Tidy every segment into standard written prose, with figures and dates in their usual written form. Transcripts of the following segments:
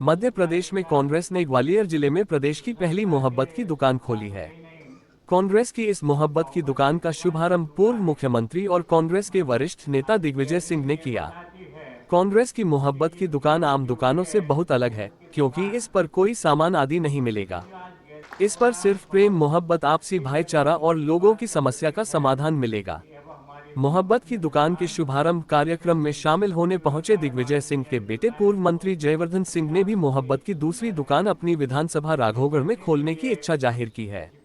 मध्य प्रदेश में कांग्रेस ने ग्वालियर जिले में प्रदेश की पहली मोहब्बत की दुकान खोली है। कांग्रेस की इस मोहब्बत की दुकान का शुभारंभ पूर्व मुख्यमंत्री और कांग्रेस के वरिष्ठ नेता दिग्विजय सिंह ने किया। कांग्रेस की मोहब्बत की दुकान आम दुकानों से बहुत अलग है, क्योंकि इस पर कोई सामान आदि नहीं मिलेगा। इस पर सिर्फ प्रेम, मोहब्बत, आपसी भाईचारा और लोगों की समस्या का समाधान मिलेगा। मोहब्बत की दुकान के शुभारंभ कार्यक्रम में शामिल होने पहुंचे दिग्विजय सिंह के बेटे पूर्व मंत्री जयवर्धन सिंह ने भी मोहब्बत की दूसरी दुकान अपनी विधानसभा राघोगढ़ में खोलने की इच्छा जाहिर की है।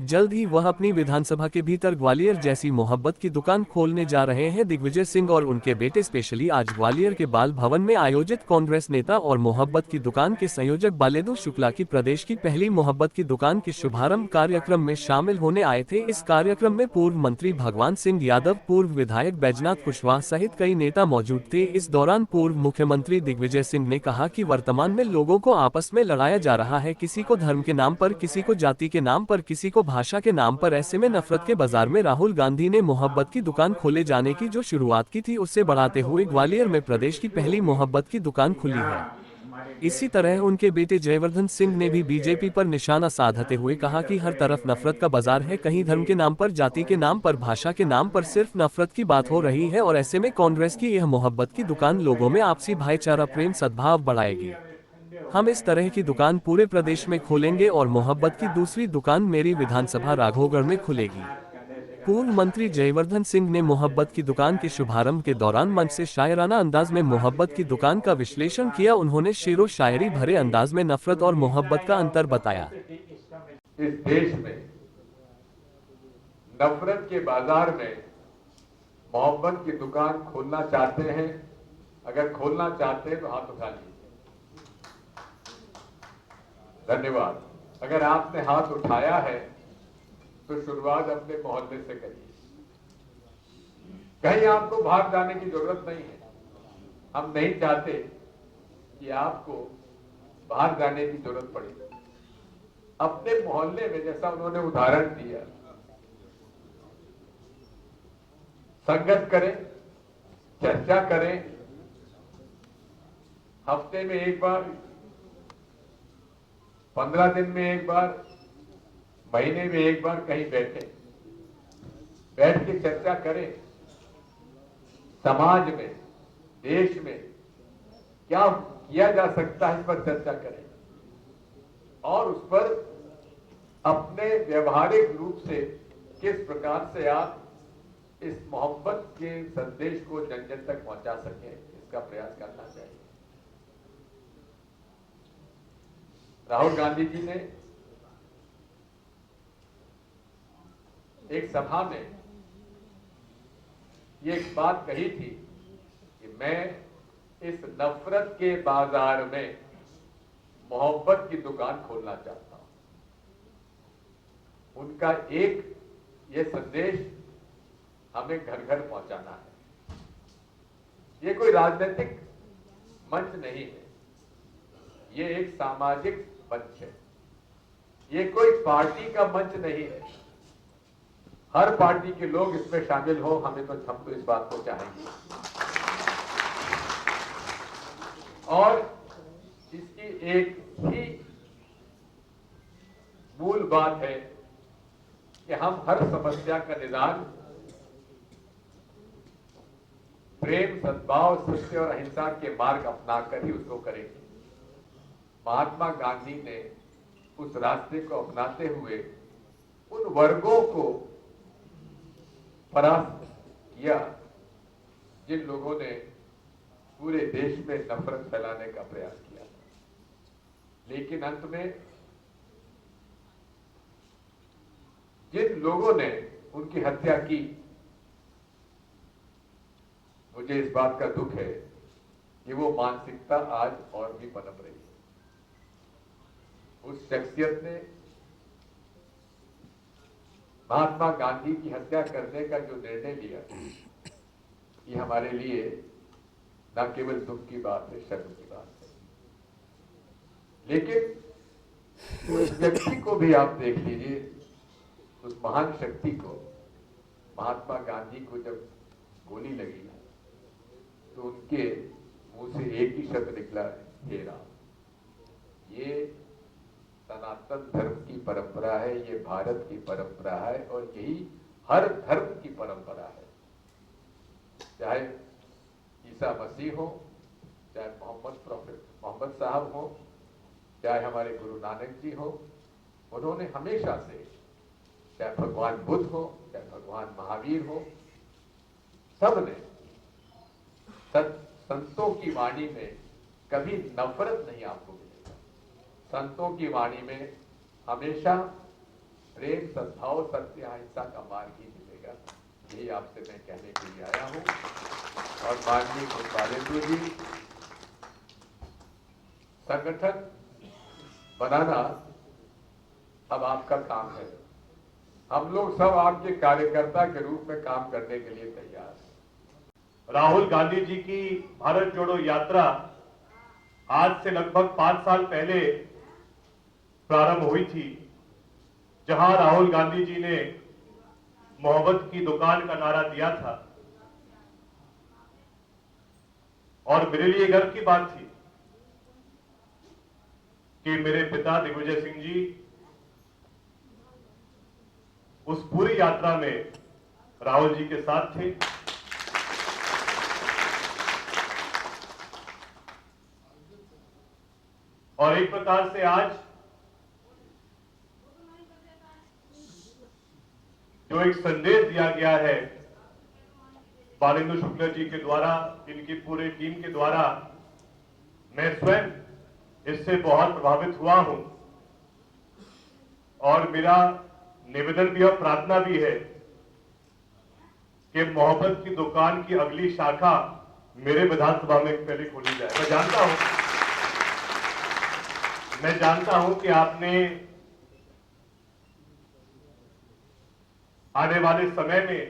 जल्द ही वह अपनी विधानसभा के भीतर ग्वालियर जैसी मोहब्बत की दुकान खोलने जा रहे हैं। दिग्विजय सिंह और उनके बेटे स्पेशली आज ग्वालियर के बाल भवन में आयोजित कांग्रेस नेता और मोहब्बत की दुकान के संयोजक बालेदु शुक्ला की प्रदेश की पहली मोहब्बत की दुकान के शुभारंभ कार्यक्रम में शामिल होने आए थे। इस कार्यक्रम में पूर्व मंत्री भगवान सिंह यादव, पूर्व विधायक बैजनाथ कुशवाहा सहित कई नेता मौजूद थे। इस दौरान पूर्व मुख्यमंत्री दिग्विजय सिंह ने कहा कि वर्तमान में लोगों को आपस में लड़ाया जा रहा है, किसी को धर्म के नाम पर, किसी को जाति के नाम पर, किसी को भाषा के नाम पर। ऐसे में नफरत के बाजार में राहुल गांधी ने मोहब्बत की दुकान खोले जाने की जो शुरुआत की थी, उससे बढ़ाते हुए ग्वालियर में प्रदेश की पहली मोहब्बत की दुकान खुली है। इसी तरह उनके बेटे जयवर्धन सिंह ने भी बीजेपी पर निशाना साधते हुए कहा कि हर तरफ नफरत का बाजार है, कहीं धर्म के नाम पर, जाति के नाम पर, भाषा के नाम पर सिर्फ नफरत की बात हो रही है और ऐसे में कांग्रेस की यह मोहब्बत की दुकान लोगों में आपसी भाईचारा, प्रेम, सद्भाव बढ़ाएगी। हम इस तरह की दुकान पूरे प्रदेश में खोलेंगे और मोहब्बत की दूसरी दुकान मेरी विधानसभा राघोगढ़ में खुलेगी। पूर्व मंत्री जयवर्धन सिंह ने मोहब्बत की दुकान के शुभारंभ के दौरान मंच से शायराना अंदाज में मोहब्बत की दुकान का विश्लेषण किया। उन्होंने शेरो शायरी भरे अंदाज में नफरत और मोहब्बत का अंतर बताया। इस देश में नफरत के बाजार में मोहब्बत की दुकान खोलना चाहते हैं? अगर खोलना चाहते हैं तो हाथ उठा लीजिए। धन्यवाद। अगर आपने हाथ उठाया है तो शुरुआत अपने मोहल्ले से करिए। कहीं आपको बाहर जाने की जरूरत नहीं है। हम नहीं चाहते कि आपको बाहर जाने की जरूरत पड़े। अपने मोहल्ले में, जैसा उन्होंने उदाहरण दिया, संगत करें, चर्चा करें, हफ्ते में एक बार, 15 दिन में एक बार, महीने में एक बार कहीं बैठ के चर्चा करें। समाज में, देश में क्या किया जा सकता है, इस पर चर्चा करें और उस पर अपने व्यवहारिक रूप से किस प्रकार से आप इस मोहब्बत के संदेश को जन जन तक पहुंचा सकें, इसका प्रयास करना चाहिए। राहुल गांधी जी ने एक सभा में ये एक बात कही थी कि मैं इस नफरत के बाजार में मोहब्बत की दुकान खोलना चाहता हूं। उनका एक ये संदेश हमें घर घर पहुंचाना है। ये कोई राजनीतिक मंच नहीं है, ये एक सामाजिक मंच है, ये कोई पार्टी का मंच नहीं है। हर पार्टी के लोग इसमें शामिल हो, हम तो इस बात को चाहेंगे। और इसकी एक ही मूल बात है कि हम हर समस्या का निदान प्रेम, सद्भाव, सत्य और अहिंसा के मार्ग अपनाकर ही उसको करेंगे। महात्मा गांधी ने उस रास्ते को अपनाते हुए उन वर्गों को परास्त किया जिन लोगों ने पूरे देश में नफरत फैलाने का प्रयास किया था। लेकिन अंत में जिन लोगों ने उनकी हत्या की, मुझे इस बात का दुख है कि वो मानसिकता आज और भी पनप रही है। उस शख्सियत ने महात्मा गांधी की हत्या करने का जो निर्णय लिया, ये हमारे लिए न केवल दुख की बात है, शर्म की बात है। लेकिन उस व्यक्ति को भी आप देख लीजिए, उस महान शक्ति को, महात्मा गांधी को जब गोली लगी तो उनके मुंह से एक ही शब्द निकला, हे राम। सनातन धर्म की परंपरा है, ये भारत की परंपरा है और यही हर धर्म की परंपरा है। चाहे ईसा मसीह हो, चाहे मोहम्मद साहब हो, चाहे हमारे गुरु नानक जी हो, उन्होंने हमेशा से, चाहे भगवान बुद्ध हो, चाहे भगवान महावीर हो, सबने संतों की वाणी में कभी नफरत नहीं आपको मिलेगा। संतों की वाणी में हमेशा प्रेम, सद्भाव, सत्य, अहिंसा का मार्ग ही मिलेगा। यही आपसे मैं कहने के लिए आया हूं। और माननीय पुष्पालेंदु जी, संगठन बनाना अब आपका काम है। हम लोग सब आपके कार्यकर्ता के रूप में काम करने के लिए तैयार हैं। राहुल गांधी जी की भारत जोड़ो यात्रा आज से लगभग 5 साल पहले प्रारंभ हुई थी, जहां राहुल गांधी जी ने मोहब्बत की दुकान का नारा दिया था। और मेरे लिए गर्व की बात थी कि मेरे पिता दिग्विजय सिंह जी उस पूरी यात्रा में राहुल जी के साथ थे। और एक प्रकार से आज जो एक संदेश दिया गया है बालेंद्र शुक्ला जी के द्वारा, इनकी पूरी टीम के द्वारा, मैं स्वयं इससे बहुत प्रभावित हुआ हूं। और मेरा निवेदन भी और प्रार्थना भी है कि मोहब्बत की दुकान की अगली शाखा मेरे विधानसभा में पहले खोली जाए। मैं जानता हूं कि आपने आने वाले समय में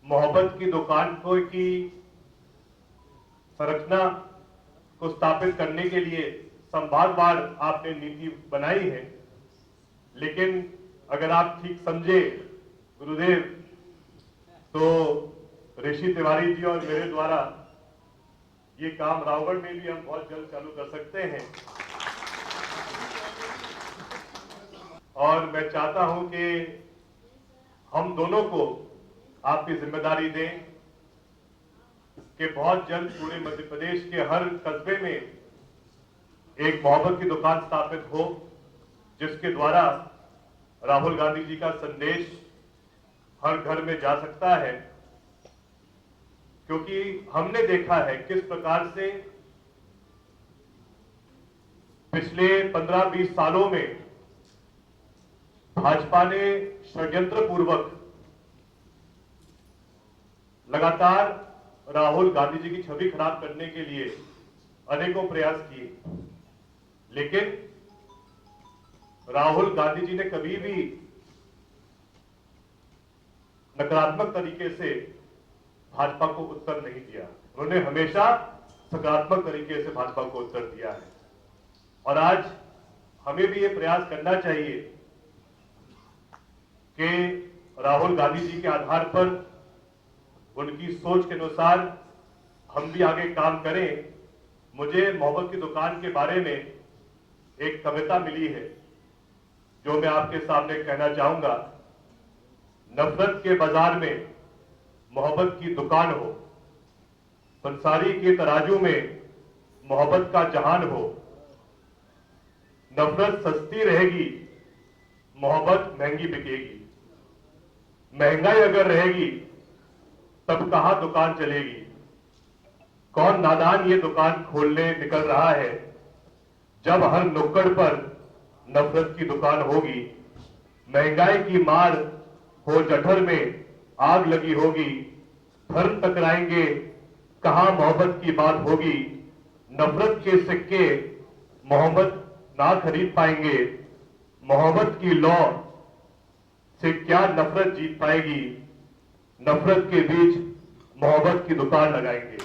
मोहब्बत की दुकान को की संरचना को स्थापित करने के लिए संभागवार आपने नीति बनाई है। लेकिन अगर आप ठीक समझे गुरुदेव, तो ऋषि तिवारी जी और मेरे द्वारा ये काम रावगढ़ में भी हम बहुत जल्द चालू कर सकते हैं। और मैं चाहता हूं कि हम दोनों को आप ये जिम्मेदारी दें कि बहुत जल्द पूरे मध्य प्रदेश के हर कस्बे में एक मोहब्बत की दुकान स्थापित हो, जिसके द्वारा राहुल गांधी जी का संदेश हर घर में जा सकता है। क्योंकि हमने देखा है किस प्रकार से पिछले 15-20 सालों में भाजपा ने षड्यंत्र पूर्वक लगातार राहुल गांधी जी की छवि खराब करने के लिए अनेकों प्रयास किए, लेकिन राहुल गांधी जी ने कभी भी नकारात्मक तरीके से भाजपा को उत्तर नहीं दिया। उन्होंने हमेशा सकारात्मक तरीके से भाजपा को उत्तर दिया है। और आज हमें भी ये प्रयास करना चाहिए कि राहुल गांधी जी के आधार पर, उनकी सोच के अनुसार हम भी आगे काम करें। मुझे मोहब्बत की दुकान के बारे में एक कविता मिली है जो मैं आपके सामने कहना चाहूंगा। नफरत के बाजार में मोहब्बत की दुकान हो, पंसारी के तराजू में मोहब्बत का जहान हो। नफरत सस्ती रहेगी, मोहब्बत महंगी बिकेगी। महंगाई अगर रहेगी तब कहां दुकान चलेगी। कौन नादान ये दुकान खोलने निकल रहा है, जब हर नुक्कड़ पर नफरत की दुकान होगी। महंगाई की मार हो जठर में आग लगी होगी। धर्म टकराएंगे कहां मोहब्बत की बात होगी। नफरत के सिक्के मोहब्बत ना खरीद पाएंगे। मोहब्बत की लौ से क्या नफरत जीत पाएगी। नफरत के बीच मोहब्बत की दुकान लगाएंगे।